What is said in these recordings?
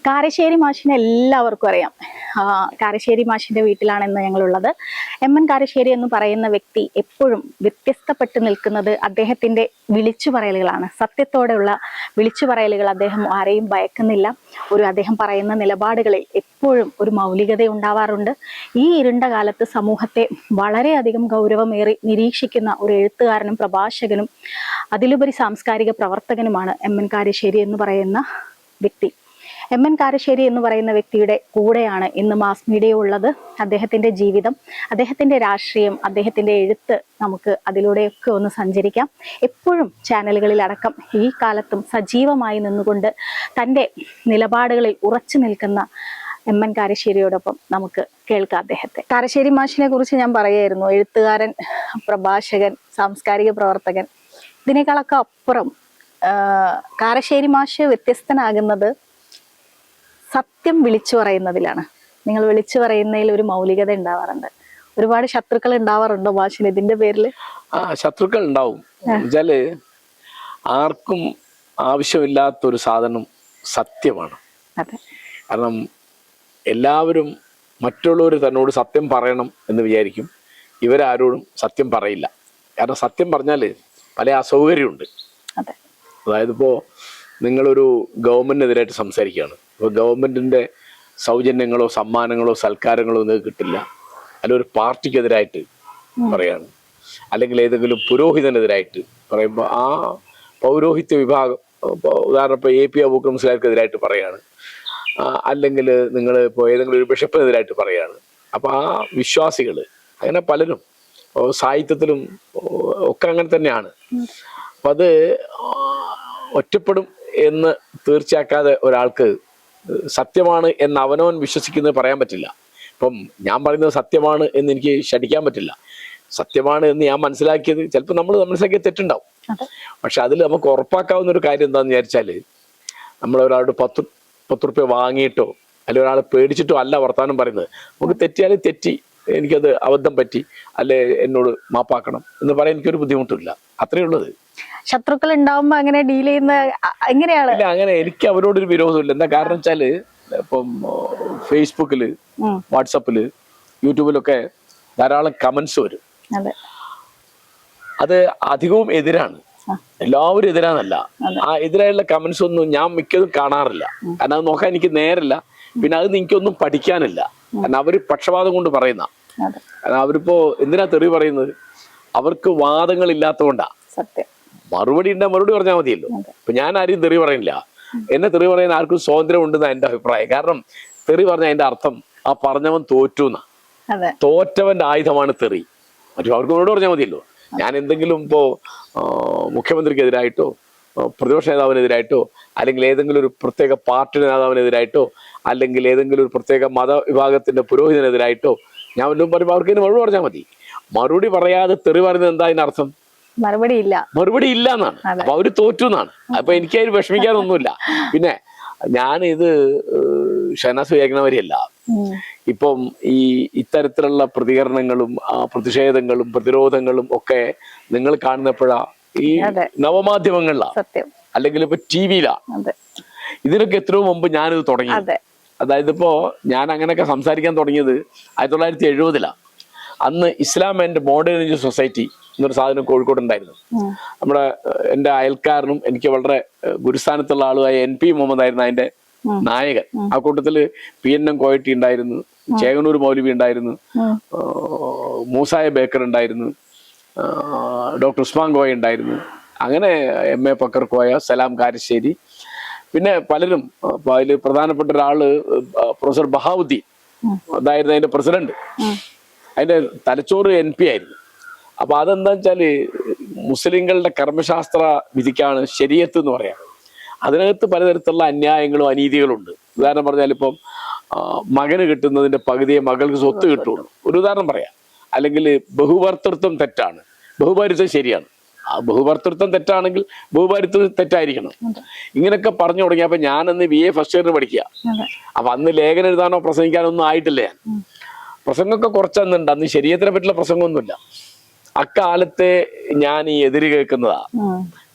കാരശ്ശേരി മാഷിനെ എല്ലാവർക്കും അറിയാം. കാരശ്ശേരി മാഷിന്റെ വീട്ടിലാണെന്ന് ഞങ്ങളുള്ളത്. എം എൻ കാരശ്ശേരി എന്ന് പറയുന്ന വ്യക്തി എപ്പോഴും വ്യത്യസ്തപ്പെട്ട് നിൽക്കുന്നത് അദ്ദേഹത്തിന്റെ വിളിച്ചു പറയലുകളാണ്. സത്യത്തോടെയുള്ള വിളിച്ചു പറയലുകൾ. അദ്ദേഹം ആരെയും ഭയക്കുന്നില്ല. അദ്ദേഹം പറയുന്ന നിലപാടുകളിൽ എപ്പോഴും ഒരു മൗലികത ഉണ്ടാവാറുണ്ട്. ഈ ഇരുണ്ട കാലത്ത് സമൂഹത്തെ വളരെയധികം ഗൗരവമേറി നിരീക്ഷിക്കുന്ന ഒരു എഴുത്തുകാരനും പ്രഭാഷകനും അതിലുപരി സാംസ്കാരിക പ്രവർത്തകനുമാണ് എം എൻ കാരശ്ശേരി എന്ന് പറയുന്ന വ്യക്തി. എം എൻ കാരശ്ശേരി എന്ന് പറയുന്ന വ്യക്തിയുടെ കൂടെയാണ് ഇന്ന് മാസ് മീഡിയ ഉള്ളത്. അദ്ദേഹത്തിന്റെ ജീവിതം, അദ്ദേഹത്തിന്റെ രാഷ്ട്രീയം, അദ്ദേഹത്തിന്റെ എഴുത്ത്, നമുക്ക് അതിലൂടെയൊക്കെ ഒന്ന് സഞ്ചരിക്കാം. എപ്പോഴും ചാനലുകളിൽ അടക്കം ഈ കാലത്തും സജീവമായി നിന്നുകൊണ്ട് തൻ്റെ നിലപാടുകളിൽ ഉറച്ചു നിൽക്കുന്ന എം എൻ കാരശ്ശേരിയോടൊപ്പം നമുക്ക് കേൾക്കാം അദ്ദേഹത്തെ. കാരശ്ശേരി മാഷിനെ കുറിച്ച് ഞാൻ പറയായിരുന്നു, എഴുത്തുകാരൻ, പ്രഭാഷകൻ, സാംസ്കാരിക പ്രവർത്തകൻ. ഇതിനേക്കാളൊക്കെ അപ്പുറം കാരശ്ശേരി മാഷ് വ്യത്യസ്തനാകുന്നത് സത്യം വിളിച്ചു പറയുന്നതിലാണ്. നിങ്ങൾ വിളിച്ചു പറയുന്നതിൽ ഒരു മൗലികത ഉണ്ടാവാറുണ്ട്. ഒരുപാട് ശത്രുക്കൾ ഉണ്ടാവാറുണ്ടോ മാഷിന് ഇതിന്റെ പേരിൽ? ശത്രുക്കൾ ഉണ്ടാവും. എന്നുവെച്ചാല് ആർക്കും ആവശ്യമില്ലാത്തൊരു സാധനം സത്യമാണ്. കാരണം എല്ലാവരും മറ്റുള്ളവർ തന്നോട് സത്യം പറയണം എന്ന് വിചാരിക്കും. ഇവരാരോടും സത്യം പറയില്ല. കാരണം സത്യം പറഞ്ഞാൽ പല അസൗകര്യമുണ്ട്. അതായത് ഇപ്പോൾ നിങ്ങളൊരു ഗവൺമെന്റിനെതിരായിട്ട് സംസാരിക്കുകയാണ്. അപ്പോൾ ഗവൺമെന്റിന്റെ സൗജന്യങ്ങളോ സമ്മാനങ്ങളോ സൽക്കാരങ്ങളോ നിങ്ങൾക്ക് കിട്ടില്ല. അല്ലെങ്കിൽ ഒരു പാർട്ടിക്കെതിരായിട്ട് പറയാണ്, അല്ലെങ്കിൽ ഏതെങ്കിലും പുരോഹിതനെതിരായിട്ട് പറയുമ്പോൾ ആ പൗരോഹിത്യ വിഭാഗം, ഉദാഹരണം ഇപ്പോൾ AP അബൂബക്കർ മുസ്ലിയാർക്കെതിരായിട്ട് പറയാണ്, അല്ലെങ്കിൽ നിങ്ങൾ ഇപ്പോൾ ഏതെങ്കിലും ഒരു ബിഷപ്പിനെതിരായിട്ട് പറയാണ്. അപ്പോൾ ആ വിശ്വാസികൾ അങ്ങനെ പലരും സാഹിത്യത്തിലും ഒക്കെ അങ്ങനെ തന്നെയാണ്. അപ്പം അത് ഒറ്റപ്പെടും എന്ന് തീർച്ചയാക്കാതെ ഒരാൾക്ക് സത്യമാണ് എന്ന് അവനവൻ വിശ്വസിക്കുന്നത് പറയാൻ പറ്റില്ല. ഇപ്പം ഞാൻ പറയുന്നത് സത്യമാണ് എന്ന് എനിക്ക് ശഠിക്കാൻ പറ്റില്ല. സത്യമാണ് എന്ന് ഞാൻ മനസ്സിലാക്കിയത് ചിലപ്പോൾ നമ്മൾ മനസ്സിലാക്കിയ തെറ്റുണ്ടാവും. പക്ഷെ അതിൽ നമുക്ക് ഉറപ്പാക്കാവുന്ന ഒരു കാര്യം എന്താണെന്ന് വിചാരിച്ചാൽ, നമ്മൾ ഒരാളുടെ 10 റുപ്യ വാങ്ങിയിട്ടോ അല്ലെങ്കിൽ ഒരാളെ പേടിച്ചിട്ടോ അല്ല വർത്താനം പറയുന്നത്. നമുക്ക് തെറ്റിയാൽ തെറ്റി, എനിക്കത് അബദ്ധം പറ്റി, അല്ലെ എന്നോട് മാപ്പാക്കണം എന്ന് പറയാൻ എനിക്കൊരു ബുദ്ധിമുട്ടില്ല. അത്രയേ ഉള്ളത്. ശത്രുക്കൾ ഉണ്ടാവുമ്പോ അങ്ങനെ ഡീൽ ചെയ്യുന്ന എങ്ങനെയാണ്? ഇല്ല, അങ്ങനെ എനിക്ക് അവരോടൊരു വിരോധമില്ല. എന്താ കാരണം വെച്ചാല് ഇപ്പം ഫേസ്ബുക്കില്, വാട്സപ്പില്, യൂട്യൂബിലൊക്കെ ധാരാളം കമന്റ്സ് വരും. അത് അധികവും എതിരാണ്. എല്ലാവരും എതിരാന്നല്ല. ആ എതിരായുള്ള കമന്റ്സ് ഒന്നും ഞാൻ മിക്കതും കാണാറില്ല. കാരണം അത് നോക്കാൻ എനിക്ക് നേരല്ല. പിന്നെ അത് എനിക്കൊന്നും പഠിക്കാനില്ല. കാരണം അവര് പക്ഷപാതം കൊണ്ട് പറയുന്ന. കാരണം അവരിപ്പോ എന്തിനാ തെറി പറയുന്നത്? അവർക്ക് വാദങ്ങൾ ഇല്ലാത്തതുകൊണ്ടാ. മറുപടി ഉണ്ടെങ്കിൽ മറുപടി പറഞ്ഞാൽ മതിയല്ലോ. ഇപ്പൊ ഞാൻ ആരും തെറി പറയുന്നില്ല. എന്നെ തെറി പറയാൻ ആർക്കും സ്വാതന്ത്ര്യം ഉണ്ടെന്നാണ് എന്റെ അഭിപ്രായം. കാരണം തെറി പറഞ്ഞ അതിന്റെ അർത്ഥം ആ പറഞ്ഞവൻ തോറ്റു എന്നാ. തോറ്റവന്റെ ആയുധമാണ് തെറി. മറ്റു അവർക്ക് മറുപടി പറഞ്ഞാൽ മതിയല്ലോ. ഞാൻ എന്തെങ്കിലും ഇപ്പോ മുഖ്യമന്ത്രിക്കെതിരായിട്ടോ പ്രതിപക്ഷ നേതാവിനെതിരായിട്ടോ അല്ലെങ്കിൽ ഏതെങ്കിലും ഒരു പ്രത്യേക പാർട്ടി നേതാവിനെതിരായിട്ടോ അല്ലെങ്കിൽ ഏതെങ്കിലും ഒരു പ്രത്യേക മതവിഭാഗത്തിന്റെ പുരോഹിതനെതിരായിട്ടോ ഞാൻ വല്ലതും പറയുമ്പോൾ അവർക്ക് ഇതിന് മറുപടി പറഞ്ഞാൽ മതി. മറുപടി പറയാതെ തെറി പറയുന്നത് എന്താ അതിനർത്ഥം? മറുപടി ഇല്ല എന്നാണ്. അപ്പൊ അവര് തോറ്റു എന്നാണ്. അപ്പൊ എനിക്ക് അതിൽ വിഷമിക്കാനൊന്നുമില്ല. പിന്നെ ഞാൻ ഇത് ഷഹനാസ് വിചാരിക്കണവരെയല്ല. ഇപ്പം ഇത്തരത്തിലുള്ള പ്രതികരണങ്ങളും പ്രതിഷേധങ്ങളും പ്രതിരോധങ്ങളും ഒക്കെ നിങ്ങൾ കാണുന്നപ്പോഴാ ഈ നവമാധ്യമങ്ങളിലാണ്, അല്ലെങ്കിൽ ഇപ്പൊ TV-യിലാണ്. ഇതിനൊക്കെ എത്രയോ മുമ്പ് ഞാനിത് തുടങ്ങി. അതായത് ഇപ്പോ ഞാൻ അങ്ങനെയൊക്കെ സംസാരിക്കാൻ തുടങ്ങിയത് 1970-ലാണ്. അന്ന് ഇസ്ലാം ആൻഡ് മോഡേൺ സൊസൈറ്റി എന്നൊരു സാധനം കോഴിക്കോട് ഉണ്ടായിരുന്നു. എൻ്റെ അയൽക്കാരനും എനിക്ക് വളരെ ഗുരുസ്ഥാനത്തുള്ള ആളുമായ NP മുഹമ്മദ് ആയിരുന്നു അതിന്റെ നായകൻ. ആ കൂട്ടത്തില് PNM കോയട്ടി ഉണ്ടായിരുന്നു, ചേകനൂർ മൗലവി ഉണ്ടായിരുന്നു, മൂസായ ബേക്കർ ഉണ്ടായിരുന്നു, ഡോക്ടർ ഉസ്മാൻ കോയ ഉണ്ടായിരുന്നു, അങ്ങനെ MA പക്കർ കോയ, സലാം കാരശ്ശേരി, പിന്നെ പലരും. അതിൽ പ്രധാനപ്പെട്ട ഒരാള് പ്രൊഫസർ ബഹാവുദ്ദീൻ അതായിരുന്നു അതിന്റെ പ്രസിഡന്റ്. അതിന്റെ തലച്ചോറ് NP ആയിരുന്നു. അപ്പൊ അതെന്താ വെച്ചാല് മുസ്ലിങ്ങളുടെ കർമ്മശാസ്ത്ര വിധിക്കാണ് ശരീഅത്ത് എന്ന് പറയാം. അതിനകത്ത് പലതരത്തിലുള്ള അന്യായങ്ങളും അനീതികളും ഉണ്ട്. ഉദാഹരണം പറഞ്ഞാൽ ഇപ്പം മകന് കിട്ടുന്നതിന്റെ പകുതിയെ മകൾക്ക് സ്വത്ത് കിട്ടുള്ളൂ, ഒരു ഉദാഹരണം പറയാം. അല്ലെങ്കിൽ ബഹുഭർത്തൃത്വം തെറ്റാണ്, ബഹുഭാര്യത്വം ശരിയാണ്. ആ ബഹുഭർത്തൃത്വം തെറ്റാണെങ്കിൽ ബഹുഭാര്യത്വം തെറ്റായിരിക്കണം. ഇങ്ങനെയൊക്കെ പറഞ്ഞു തുടങ്ങിയപ്പോ ഞാനന്ന് BA ഫസ്റ്റ് ഇയറിന് പഠിക്കുക. അപ്പൊ അന്ന് ലേഖനം എഴുതാനോ പ്രസംഗിക്കാനോ ഒന്നും ആയിട്ടില്ല. ഞാൻ പ്രസംഗമൊക്കെ കുറച്ചെന്നുണ്ട്. അന്ന് ശരീരത്തിനെ പറ്റിയുള്ള പ്രസംഗമൊന്നുമില്ല. അക്കാലത്തെ ഞാൻ ഈ എതിര് കേൾക്കുന്നതാ.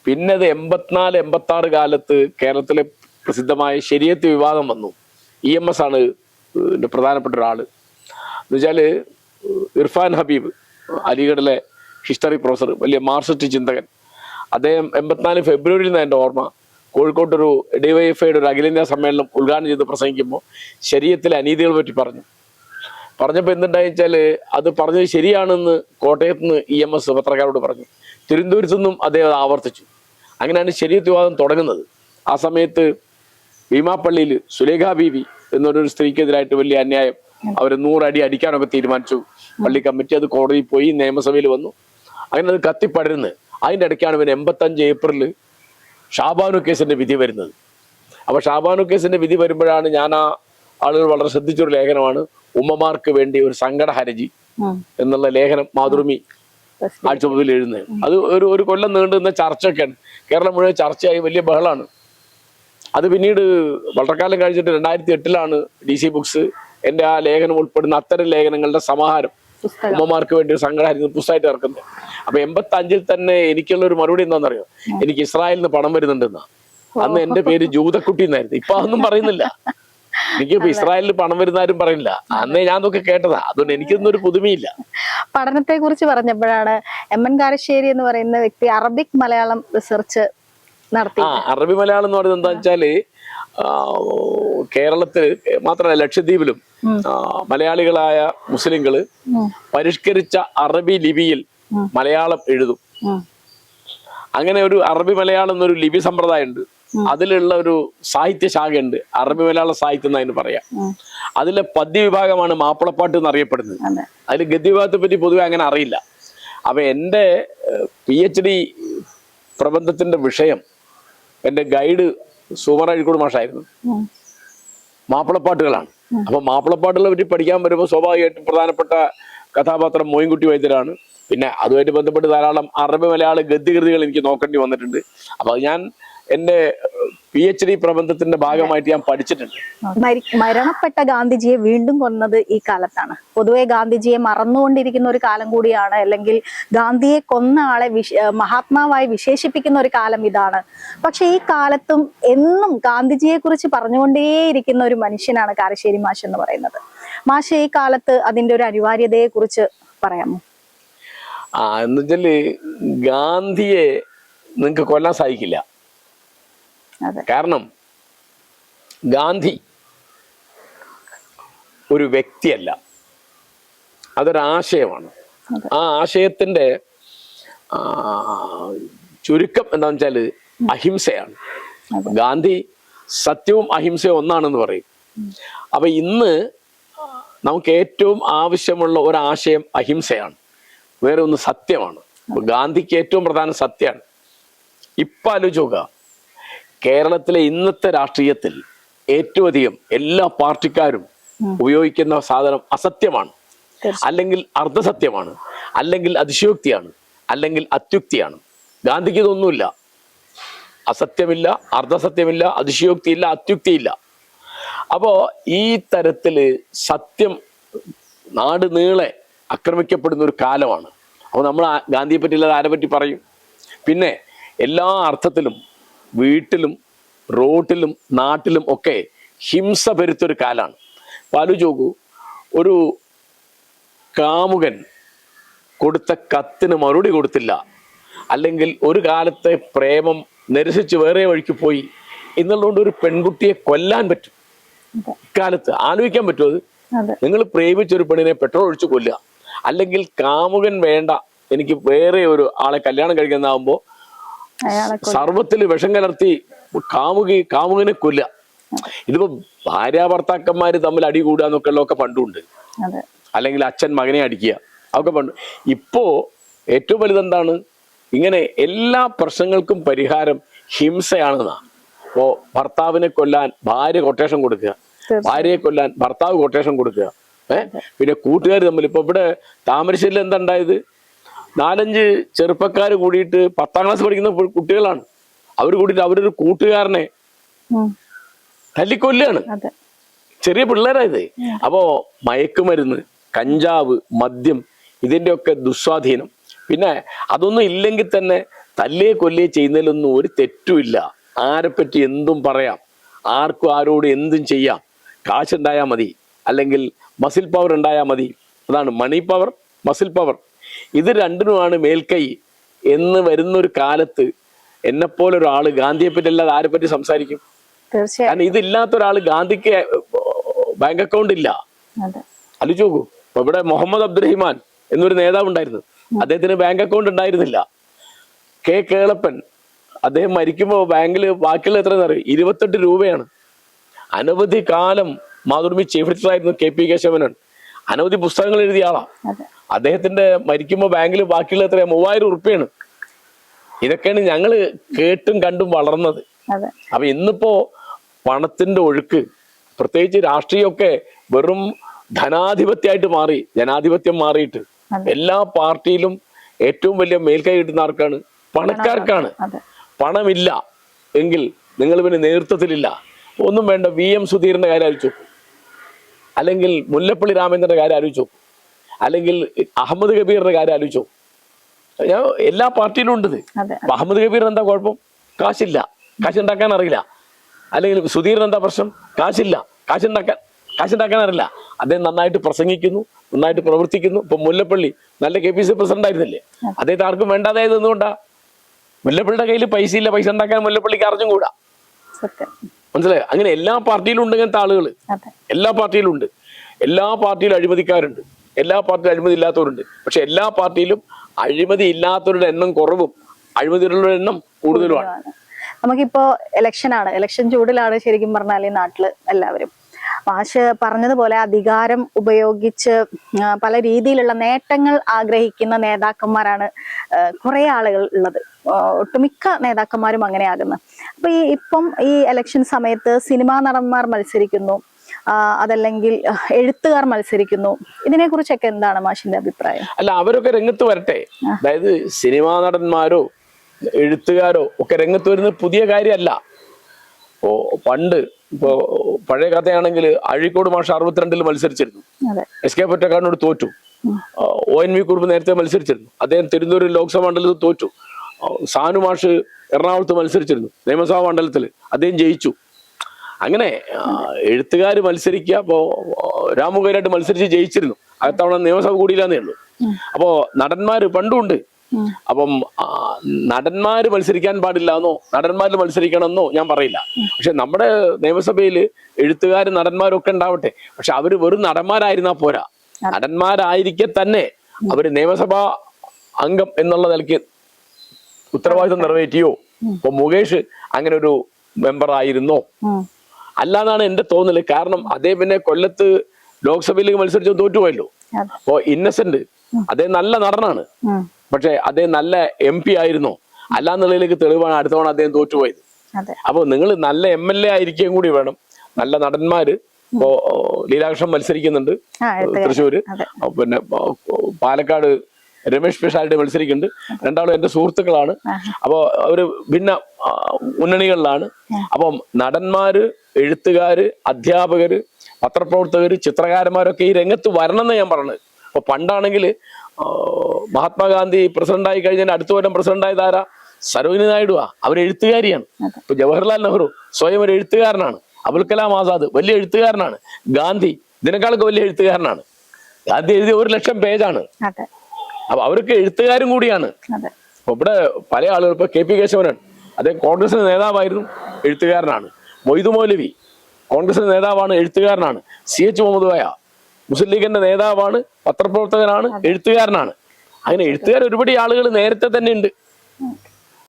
പിന്നെ അത് 84-86 കാലത്ത് കേരളത്തിലെ പ്രസിദ്ധമായ ശരീഅത്ത് വിവാദം വന്നു. EMS ആണ് ഇതിന്റെ പ്രധാനപ്പെട്ട ഒരാള്. എന്നുവെച്ചാല് ഇർഫാൻ ഹബീബ്, അലിഗഡിലെ ഹിസ്റ്ററി പ്രൊഫസർ, വലിയ മാർക്സിസ്റ്റ് ചിന്തകൻ, അദ്ദേഹം 84 ഫെബ്രുവരിയിൽ നിന്ന് എൻ്റെ ഓർമ്മ കോഴിക്കോട്ടൊരു DYFIയുടെ ഒരു അഖിലേന്ത്യാ സമ്മേളനം ഉദ്ഘാടനം ചെയ്ത് പ്രസംഗിക്കുമ്പോൾ ശരീഅത്തിലെ അനീതികളെ പറ്റി പറഞ്ഞപ്പോൾ എന്തുണ്ടായി വെച്ചാൽ അത് പറഞ്ഞത് ശരിയാണെന്ന് കോട്ടയത്ത് നിന്ന് EMS പത്രക്കാരോട് പറഞ്ഞു. തിരുവനന്തപുരത്തു നിന്നും അദ്ദേഹം അത് ആവർത്തിച്ചു. അങ്ങനെയാണ് ശരീഅത്ത് വിവാദം തുടങ്ങുന്നത്. ആ സമയത്ത് ഭീമാപ്പള്ളിയിൽ സുലേഖ ബീവി എന്നൊരു സ്ത്രീക്കെതിരായിട്ട് വലിയ അന്യായം, അവർ 100 അടി അടിക്കാനൊക്കെ തീരുമാനിച്ചു. പള്ളി കമ്മിറ്റി അത് കോടതിയിൽ പോയി, നിയമസഭയിൽ വന്നു. അങ്ങനെ അത് കത്തിപ്പടരുന്ന്. അതിൻ്റെ ഇടയ്ക്കാണ് ഇവൻ 85 ഏപ്രിലിൽ ഷാബാനു കേസിന്റെ വിധി വരുന്നത്. അപ്പൊ ഷാബാനു കേസിന്റെ വിധി വരുമ്പോഴാണ് ഞാൻ ആ ആളുകൾ വളരെ ശ്രദ്ധിച്ചൊരു ലേഖനമാണ് ഉമ്മമാർക്ക് വേണ്ടി ഒരു സങ്കട ഹർജി എന്നുള്ള ലേഖനം മാതൃഭൂമി ആഴ്ചയിൽ എഴുതുന്നത്. അത് ഒരു കൊല്ലം നീണ്ടുന്ന ചർച്ചയൊക്കെയാണ്. കേരളം മുഴുവൻ ചർച്ചയായി, വലിയ ബഹളാണ്. അത് പിന്നീട് വളരെ കാലം കഴിച്ചിട്ട് 2008 DC ബുക്സ് എൻ്റെ ആ ലേഖനം ഉൾപ്പെടുന്ന അത്തരം ലേഖനങ്ങളുടെ സമാഹാരം ഉമ്മമാർക്ക് വേണ്ടി ഒരു സങ്കട ഹർജി പുസ്തകമായിട്ട് ഇറക്കുന്നത്. അപ്പൊ 85 തന്നെ എനിക്കുള്ള ഒരു മറുപടി എന്താണെന്നറിയോ? എനിക്ക് ഇസ്രായേലിൽ നിന്ന് പണം വരുന്നുണ്ടെന്നാ. അന്ന് എന്റെ പേര് ജൂതക്കുട്ടി എന്നായിരുന്നു. ഇപ്പൊ അതൊന്നും പറയുന്നില്ല. എനിക്കിപ്പോ ഇസ്രായേലിൽ പണം വരുന്നാരും പറയില്ല. അന്നേ ഞാൻ അതൊക്കെ കേട്ടതാ. അതുകൊണ്ട് എനിക്കൊന്നും ഒരു പുതുമയില്ല. പഠനത്തെ കുറിച്ച് പറഞ്ഞപ്പോഴാണ് MN കാരശ്ശേരി എന്ന് പറയുന്ന വ്യക്തി അറബിക് മലയാളം റിസർച്ച് നടത്തി. അറബി മലയാളം എന്ന് പറയുന്നത് എന്താ വെച്ചാല് കേരളത്തിൽ മാത്രമല്ല ലക്ഷദ്വീപിലും മലയാളികളായ മുസ്ലിങ്ങള് പരിഷ്കരിച്ച അറബി ലിപിയിൽ മലയാളം എഴുതും. അങ്ങനെ ഒരു അറബി മലയാളം എന്നൊരു ലിപി സമ്പ്രദായം ഉണ്ട്. അതിലുള്ള ഒരു സാഹിത്യ ശാഖയുണ്ട്, അറബി മലയാള സാഹിത്യം എന്നതിന് പറയാം. അതിലെ പദ്യ വിഭാഗമാണ് മാപ്പിളപ്പാട്ട് എന്നറിയപ്പെടുന്നത്. അതിൽ ഗദ്യവിഭാഗത്തെ പറ്റി പൊതുവെ അങ്ങനെ അറിയില്ല. അപ്പൊ എൻ്റെ PhD പ്രബന്ധത്തിന്റെ വിഷയം എൻ്റെ ഗൈഡ് സുമർ അഴിക്കോട് മാഷായിരുന്നു. മാപ്പിളപ്പാട്ടുകളാണ്. അപ്പൊ മാപ്പിളപ്പാട്ടുകളെ പറ്റി പഠിക്കാൻ വരുമ്പോൾ സ്വാഭാവികമായിട്ടും പ്രധാനപ്പെട്ട കഥാപാത്രം മോയിൻകുട്ടി വൈദ്യരാണ്. പിന്നെ അതുമായിട്ട് ബന്ധപ്പെട്ട് ധാരാളം അറബി മലയാള ഗദ്യകൃതികൾ എനിക്ക് നോക്കേണ്ടി വന്നിട്ടുണ്ട്. അപ്പൊ അത് ഞാൻ എൻ്റെ PhD പ്രബന്ധത്തിന്റെ ഭാഗമായിട്ട് ഞാൻ പഠിച്ചിട്ടുണ്ട്. മരണപ്പെട്ട ഗാന്ധിജിയെ വീണ്ടും കൊന്നത് ഈ കാലത്താണ്. പൊതുവെ ഗാന്ധിജിയെ മറന്നുകൊണ്ടിരിക്കുന്ന ഒരു കാലം കൂടിയാണ്, അല്ലെങ്കിൽ ഗാന്ധിയെ കൊന്ന ആളെ മഹാത്മാവായി വിശേഷിപ്പിക്കുന്ന ഒരു കാലം ഇതാണ്. പക്ഷെ ഈ കാലത്തും എന്നും ഗാന്ധിജിയെ കുറിച്ച് പറഞ്ഞുകൊണ്ടേയിരിക്കുന്ന ഒരു മനുഷ്യനാണ് കാരശ്ശേരി മാഷ് എന്ന് പറയുന്നത്. മാഷ് ഈ കാലത്ത് അതിന്റെ ഒരു അനിവാര്യതയെ കുറിച്ച് പറയാമോ? എന്നുവെച്ചാല് ഗാന്ധിയെ നിങ്ങക്ക് കൊല്ലാൻ സാധിക്കില്ല. കാരണം ഗാന്ധി ഒരു വ്യക്തിയല്ല, അതൊരാശയമാണ്. ആ ആശയത്തിന്റെ ചുരുക്കം എന്താണെന്ന് വെച്ചാല് അഹിംസയാണ്. ഗാന്ധി സത്യവും അഹിംസയും ഒന്നാണെന്ന് പറയും. അപ്പൊ ഇന്ന് നമുക്ക് ഏറ്റവും ആവശ്യമുള്ള ഒരാശയം അഹിംസയാണ്, വേറെ ഒന്ന് സത്യമാണ്. ഗാന്ധിക്ക് ഏറ്റവും പ്രധാനം സത്യമാണ്. ഇപ്പൊ ആലോചിച്ച് നോക്കുക, കേരളത്തിലെ ഇന്നത്തെ രാഷ്ട്രീയത്തിൽ ഏറ്റവും അധികം എല്ലാ പാർട്ടിക്കാരും ഉപയോഗിക്കുന്ന സാധനം അസത്യമാണ്, അല്ലെങ്കിൽ അർദ്ധസത്യമാണ്, അല്ലെങ്കിൽ അതിശയോക്തിയാണ്, അല്ലെങ്കിൽ അത്യുക്തിയാണ്. ഗാന്ധിക്ക് ഇതൊന്നുമില്ല. അസത്യമില്ല, അർദ്ധസത്യമില്ല, അതിശയോക്തിയില്ല, അത്യുക്തിയില്ല. അപ്പോ ഈ തരത്തില് സത്യം നാട് നീളെ ആക്രമിക്കപ്പെടുന്ന ഒരു കാലമാണ്. അപ്പൊ നമ്മൾ ഗാന്ധിയെ പറ്റിയില്ലാതെ ആരെ പറ്റി പറയും? പിന്നെ എല്ലാ അർത്ഥത്തിലും വീട്ടിലും റോട്ടിലും നാട്ടിലും ഒക്കെ ഹിംസ പെരുത്തൊരു കാലാണ്. ആലോചിച്ച് നോക്കൂ, ഒരു കാമുകൻ കൊടുത്ത കത്തിന് മറുപടി കൊടുത്തില്ല, അല്ലെങ്കിൽ ഒരു കാലത്തെ പ്രേമം നിരസിച്ച് വേറെ വഴിക്ക് പോയി എന്നുള്ളതുകൊണ്ട് ഒരു പെൺകുട്ടിയെ കൊല്ലാൻ പറ്റും? ഇക്കാലത്ത് ആലോചിക്കാൻ പറ്റുമോ? അത് നിങ്ങൾ പ്രേമിച്ചൊരു പെണ്ണിനെ പെട്രോൾ ഒഴിച്ച് കൊല്ലുക, അല്ലെങ്കിൽ കാമുകൻ വേണ്ട എനിക്ക് വേറെ ഒരു ആളെ കല്യാണം കഴിക്കുന്നതാകുമ്പോ സർവത്തിൽ വിഷം കലർത്തി കാമുകനെ കൊല്ലുക. ഇതിപ്പോ ഭാര്യ ഭർത്താക്കന്മാര് തമ്മിൽ അടി കൂടുക എന്നൊക്കെ ഉള്ളതൊക്കെ പണ്ടുണ്ട്. അല്ലെങ്കിൽ അച്ഛൻ മകനെ അടിക്കുക, അതൊക്കെ പണ്ട്. ഇപ്പോ ഏറ്റവും വലുതെന്താണ്? ഇങ്ങനെ എല്ലാ പ്രശ്നങ്ങൾക്കും പരിഹാരം ഹിംസയാണെന്നാ. ഇപ്പോ ഭർത്താവിനെ കൊല്ലാൻ ഭാര്യ കൊട്ടേഷൻ കൊടുക്കുക, ഭാര്യയെ കൊല്ലാൻ ഭർത്താവ് കൊട്ടേഷൻ കൊടുക്കുക. പിന്നെ കൂട്ടുകാർ തമ്മിൽ ഇപ്പൊ ഇവിടെ താമരശ്ശേരിയിൽ എന്താ ഉണ്ടായത്? 4-5 ചെറുപ്പക്കാർ കൂടിയിട്ട് 10ാം ക്ലാസ് പഠിക്കുന്ന കുട്ടികളാണ്. അവർ കൂടിയിട്ട് അവരൊരു കൂട്ടുകാരനെ തല്ലിക്കൊല്ലാണ്. ചെറിയ പിള്ളേരായത്. അപ്പോ മയക്കുമരുന്ന്, കഞ്ചാവ്, മദ്യം, ഇതിൻ്റെയൊക്കെ ദുസ്വാധീനം. പിന്നെ അതൊന്നും ഇല്ലെങ്കിൽ തന്നെ തല്ലിയെ കൊല്ലിയെ ചെയ്യുന്നതിലൊന്നും ഒരു തെറ്റുമില്ല. ആരെപ്പറ്റി എന്തും പറയാം. ആർക്കും ആരോട് എന്തും ചെയ്യാം, കാശുണ്ടായാൽ മതി, അല്ലെങ്കിൽ മസിൽ പവർ ഉണ്ടായാൽ മതി. അതാണ് മണി പവർ, മസിൽ പവർ. ഇത് രണ്ടിനുമാണ് മേൽക്കൈ എന്ന് വരുന്നൊരു കാലത്ത് എന്നെപ്പോലെ ഒരാള് ഗാന്ധിയെ പറ്റി അല്ലാതെ ആരെ പറ്റി സംസാരിക്കും? തീർച്ചയായും. കാരണം ഇതില്ലാത്ത ഒരാള് ഗാന്ധിക്ക് ബാങ്ക് അക്കൗണ്ട് ഇല്ല. ആലോചിച്ച് നോക്കൂ. ഇപ്പൊ ഇവിടെ മുഹമ്മദ് അബ്ദുറഹിമാൻ എന്നൊരു നേതാവ് ഉണ്ടായിരുന്നു, അദ്ദേഹത്തിന് ബാങ്ക് അക്കൗണ്ട് ഉണ്ടായിരുന്നില്ല. കെ കേളപ്പൻ അദ്ദേഹം മരിക്കുമ്പോൾ ബാങ്കിൽ ബാക്കിയുള്ള എത്രയെന്ന് അറിയും? 28 രൂപയാണ്. അനവധി കാലം മാതൃഭൂമി ചീഫ് എഡിറ്റർ ആയിരുന്നു കെ പി കേശവനൻ. അനവധി പുസ്തകങ്ങൾ എഴുതിയ ആളാ. അദ്ദേഹത്തിന്റെ മരിക്കുമ്പോൾ ബാങ്കിൽ ബാക്കിയുള്ള എത്രയാ? 3000 ഉറുപ്പ്യാണ്. ഇതൊക്കെയാണ് ഞങ്ങള് കേട്ടും കണ്ടും വളർന്നത്. അപ്പൊ ഇന്നിപ്പോ പണത്തിന്റെ ഒഴുക്ക്, പ്രത്യേകിച്ച് രാഷ്ട്രീയമൊക്കെ വെറും ധനാധിപത്യമായിട്ട് മാറി, ജനാധിപത്യം മാറിയിട്ട് എല്ലാ പാർട്ടിയിലും ഏറ്റവും വലിയ മേൽക്കൈ കിട്ടുന്ന ആർക്കാണ്? പണക്കാർക്കാണ്. പണമില്ല എങ്കിൽ നിങ്ങൾ പിന്നെ നേതൃത്വത്തിലില്ല. ഒന്നും വേണ്ട, VM സുധീറിന്റെ കാര്യം ആലോചിച്ചു, അല്ലെങ്കിൽ മുല്ലപ്പള്ളി രാമേന്ദ്രന്റെ കാര്യം ആലോചിച്ചു, അല്ലെങ്കിൽ അഹമ്മദ് കബീറിന്റെ കാര്യം ആലോചിച്ചു. ഞാൻ എല്ലാ പാർട്ടിയിലും ഉണ്ട് ഇത്. അഹമ്മദ് കബീറിന് എന്താ കുഴപ്പം? കാശില്ല, കാശുണ്ടാക്കാൻ അറിയില്ല. അല്ലെങ്കിൽ സുധീറിന് എന്താ പ്രശ്നം? കാശില്ല, കാശുണ്ടാക്കാൻ അറിയില്ല. അദ്ദേഹം നന്നായിട്ട് പ്രസംഗിക്കുന്നു, നന്നായിട്ട് പ്രവർത്തിക്കുന്നു. ഇപ്പൊ മുല്ലപ്പള്ളി നല്ല KPC പ്രസിഡന്റ് ആയിരുന്നില്ലേ? അദ്ദേഹത്തെ ആർക്കും വേണ്ടാതായത് എന്തുകൊണ്ടാ? മുല്ലപ്പള്ളിയുടെ കയ്യിൽ പൈസ ഇല്ല, പൈസ ഉണ്ടാക്കാൻ മുല്ലപ്പള്ളിക്ക് അറിഞ്ഞും കൂടാ. മനസ്സിലായോ? അങ്ങനെ എല്ലാ പാർട്ടിയിലും ഉണ്ട് ഇങ്ങനത്തെ ആളുകൾ. എല്ലാ പാർട്ടിയിലും ഉണ്ട്. എല്ലാ പാർട്ടിയിലും അഴിമതിക്കാരുണ്ട്, എല്ലാ പാർട്ടിയിലും അഴിമതി ഇല്ലാത്തവരുണ്ട്. പക്ഷെ എല്ലാ പാർട്ടിയിലും അഴിമതി ഇല്ലാത്തവരുടെ എണ്ണം കുറവും അഴിമതിയുടെ എണ്ണം കൂടുതലുമാണ്. നമുക്കിപ്പോ ഇലക്ഷനാണ്, ഇലക്ഷൻ ചൂടിലാണ് ശരിക്കും പറഞ്ഞാൽ ഈ നാട്ടില് എല്ലാവരും. മാഷ് പറഞ്ഞതുപോലെ അധികാരം ഉപയോഗിച്ച് പല രീതിയിലുള്ള നേട്ടങ്ങൾ ആഗ്രഹിക്കുന്ന നേതാക്കന്മാരാണ് കുറെ ആളുകൾ ഉള്ളത്. ഒട്ടുമിക്ക നേതാക്കന്മാരും അങ്ങനെയാകുന്നു. അപ്പൊ ഇപ്പം ഈ ഇലക്ഷൻ സമയത്ത് സിനിമാ നടന്മാർ മത്സരിക്കുന്നു, അതല്ലെങ്കിൽ എഴുത്തുകാർ മത്സരിക്കുന്നു. ഇതിനെ കുറിച്ചൊക്കെ എന്താണ് മാഷിന്റെ അഭിപ്രായം? അല്ല, അവരൊക്കെ രംഗത്ത് വരട്ടെ. അതായത് സിനിമാ നടന്മാരോ എഴുത്തുകാരോ ഒക്കെ രംഗത്ത് വരുന്നത് പുതിയ കാര്യമല്ല. ഇപ്പോ പണ്ട്, ഇപ്പോ പഴയ കഥയാണെങ്കിൽ അഴീക്കോട് മാഷ് 62-ൽ മത്സരിച്ചിരുന്നു, SK പൊറ്റക്കാടിനോട് തോറ്റു. ONV കുറുപ്പ് നേരത്തെ മത്സരിച്ചിരുന്നു, അദ്ദേഹം തിരുവനന്തപുരം ലോക്സഭാ മണ്ഡലത്തിൽ തോറ്റു. സാനു മാഷ് എറണാകുളത്ത് മത്സരിച്ചിരുന്നു, നിയമസഭാ മണ്ഡലത്തിൽ അദ്ദേഹം ജയിച്ചു. അങ്ങനെ എഴുത്തുകാർ മത്സരിക്കുക. അപ്പോ രാമുകരായിട്ട് മത്സരിച്ച് ജയിച്ചിരുന്നു, അകത്തവണ നിയമസഭ കൂടിയില്ലാന്നേ ഉള്ളൂ. അപ്പോ നടന്മാര് പണ്ടുണ്ട്. അപ്പം നടന്മാര് മത്സരിക്കാൻ പാടില്ല നടന്മാരിൽ മത്സരിക്കണമെന്നോ ഞാൻ പറയില്ല. പക്ഷെ നമ്മുടെ നിയമസഭയിൽ എഴുത്തുകാരും നടന്മാരും ഒക്കെ ഉണ്ടാവട്ടെ. പക്ഷെ അവര് വെറും നടന്മാരായിരുന്നാ പോരാ, നടന്മാരായിരിക്കെ തന്നെ അവര് നിയമസഭാ അംഗം എന്നുള്ള നിലയ്ക്ക് ഉത്തരവാദിത്വം നിറവേറ്റിയോ? ഇപ്പൊ മുകേഷ് അങ്ങനെ ഒരു മെമ്പർ ആയിരുന്നോ? അല്ലാന്നാണ് എന്റെ തോന്നല്. കാരണം അദ്ദേഹം പിന്നെ കൊല്ലത്ത് ലോക്സഭയിലേക്ക് മത്സരിച്ച് തോറ്റുപോയല്ലോ. അപ്പോ ഇന്നസെന്റ് അദ്ദേഹം നല്ല നടനാണ്, പക്ഷെ അദ്ദേഹം നല്ല MP ആയിരുന്നോ? അല്ലാന്നുള്ളതിലേക്ക് തെളിവാണ് അടുത്ത തവണ അദ്ദേഹം തോറ്റുപോയത്. അപ്പൊ നിങ്ങൾ നല്ല MLA ആയിരിക്കുകയും കൂടി വേണം. നല്ല നടന്മാര് ഇപ്പോ ലീലാകൃഷ്ണൻ മത്സരിക്കുന്നുണ്ട് തൃശ്ശൂര്, പിന്നെ പാലക്കാട് രമേഷ് പിഷാരടി മത്സരിക്കുന്നുണ്ട്. രണ്ടാളും എന്റെ സുഹൃത്തുക്കളാണ്. അപ്പോ അവര് ഭിന്ന മുന്നണികളിലാണ്. അപ്പം നടന്മാര്, എഴുത്തുകാര്, അധ്യാപകര്, പത്രപ്രവർത്തകര്, ചിത്രകാരന്മാരൊക്കെ ഈ രംഗത്ത് വരണം എന്ന് ഞാൻ പറഞ്ഞത്. അപ്പൊ പണ്ടാണെങ്കിൽ മഹാത്മാഗാന്ധി പ്രസിഡന്റായി കഴിഞ്ഞാൽ അടുത്ത കൊല്ലം പ്രസിഡന്റായത് ആരാ? സരോജിനി നായിഡുവാ. അവർ എഴുത്തുകാരിയാണ്. ഇപ്പൊ ജവഹർലാൽ നെഹ്റു സ്വയം ഒരു എഴുത്തുകാരനാണ്. അബുൽ കലാം ആസാദ് വലിയ എഴുത്തുകാരനാണ്. ഗാന്ധി ഇതിനേക്കാളൊക്കെ വലിയ എഴുത്തുകാരനാണ്. ഗാന്ധി എഴുതിയ 1,00,000 പേജാണ്. അപ്പൊ അവരൊക്കെ എഴുത്തുകാരും കൂടിയാണ്. അപ്പൊ ഇവിടെ പല ആളുകൾ, ഇപ്പൊ KP കേശവനൻ അദ്ദേഹം കോൺഗ്രസിന്റെ നേതാവായിരുന്നു, എഴുത്തുകാരനാണ്. മൊയ്തു മൗലവി കോൺഗ്രസിന്റെ നേതാവാണ്, എഴുത്തുകാരനാണ്. CH മുഹമ്മദ് കോയ മുസ്ലിം ലീഗിന്റെ നേതാവാണ്, പത്രപ്രവർത്തകനാണ്, എഴുത്തുകാരനാണ്. അങ്ങനെ എഴുത്തുകാർ ഒരുപാട് ആളുകൾ നേരത്തെ തന്നെ ഉണ്ട്.